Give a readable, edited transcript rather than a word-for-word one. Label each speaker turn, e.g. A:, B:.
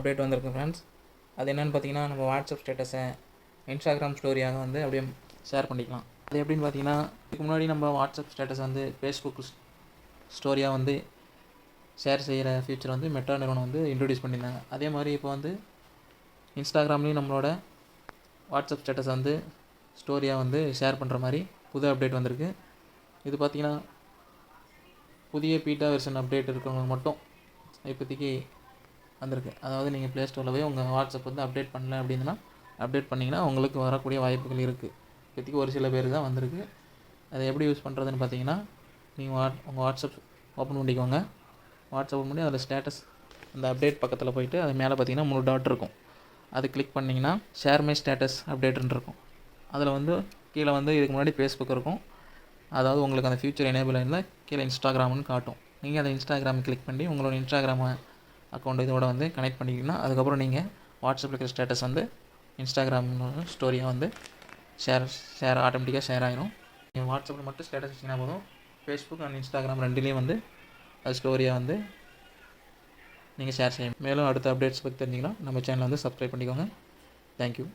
A: Update வந்திருக்கு friends. அது என்னென்னு பார்த்தீங்கன்னா, நம்ம வாட்ஸ்அப் ஸ்டேட்டஸை இன்ஸ்டாகிராம் ஸ்டோரியாக வந்து அப்படியே ஷேர் பண்ணிக்கலாம். அது எப்படின்னு பார்த்தீங்கன்னா, இதுக்கு முன்னாடி நம்ம வாட்ஸ்அப் ஸ்டேட்டஸ் வந்து ஃபேஸ்புக் ஸ்டோரியாக வந்து ஷேர் செய்கிற ஃபியூச்சர் வந்து மெட்டா நிறுவனம் வந்து இன்ட்ரடியூஸ் பண்ணியிருந்தாங்க. அதே மாதிரி இப்போ வந்து இன்ஸ்டாகிராம்லேயும் நம்மளோட வாட்ஸ்அப் ஸ்டேட்டஸ் வந்து ஸ்டோரியாக வந்து ஷேர் பண்ணுற மாதிரி புது அப்டேட் வந்திருக்கு. இது பார்த்திங்கன்னா புதிய பீட்டா வெர்ஷன் அப்டேட் இருக்கிறவங்க மட்டும் இப்போதைக்கு வந்திருக்கு. அதாவது நீங்கள் ப்ளே ஸ்டோரில் போய் உங்கள் வாட்ஸ்அப் வந்து அப்டேட் பண்ணல அப்படின்னா அப்டேட் பண்ணிங்கன்னா உங்களுக்கு வரக்கூடிய வாய்ப்புகள் இருக்குது. இப்போதைக்கு ஒரு சில பேர் தான் வந்திருக்கு. அதை எப்படி யூஸ் பண்ணுறதுன்னு பார்த்தீங்கன்னா, நீங்கள் உங்கள் வாட்ஸ்அப் ஓப்பன் பண்ணிக்கோங்க. வாட்ஸ்அப் ஓப்பன் பண்ணி அதில் ஸ்டேட்டஸ் அந்த அப்டேட் பக்கத்தில் போயிட்டு அது மேலே பார்த்தீங்கன்னா 3 டாட் இருக்கும். அது கிளிக் பண்ணிங்கன்னா ஷேர் மை ஸ்டேட்டஸ் அப்டேட்னு இருக்கும். அதில் வந்து கீழே வந்து இதுக்கு முன்னாடி ஃபேஸ்புக் இருக்கும். அதாவது உங்களுக்கு அந்த ஃபியூச்சர் எனேபிள் இருந்தால் கீழே இன்ஸ்டாகிராம்னு காட்டும். நீங்கள் அதை இன்ஸ்டாகிராம் கிளிக் பண்ணி உங்களோட இன்ஸ்டாகிராம் அக்கௌண்ட் இதோட வந்து கனெக்ட் பண்ணிக்கிங்கன்னா அதுக்கப்புறம் நீங்கள் வாட்ஸ்அப்பில் இருக்கிற ஸ்டேட்டஸ் வந்து இன்ஸ்டாகிராம் ஸ்டோரியாக வந்து ஷேர் ஆட்டோமேட்டிக்காக ஷேர் ஆகிடும். நீங்கள் வாட்ஸ்அப்பில் மட்டும் ஸ்டேட்டஸ் வச்சிங்கன்னா போதும், ஃபேஸ்புக் அண்ட் இன்ஸ்டாகிராம் ரெண்டுலேயும் வந்து அது ஸ்டோரியாக வந்து நீங்கள் ஷேர் செய்யணும். மேலும் அடுத்த அப்டேட்ஸ் பற்றி தெரிஞ்சிங்கன்னா நம்ம சேனலை வந்து சப்ஸ்கிரைப் பண்ணிக்கோங்க. தேங்க்யூ.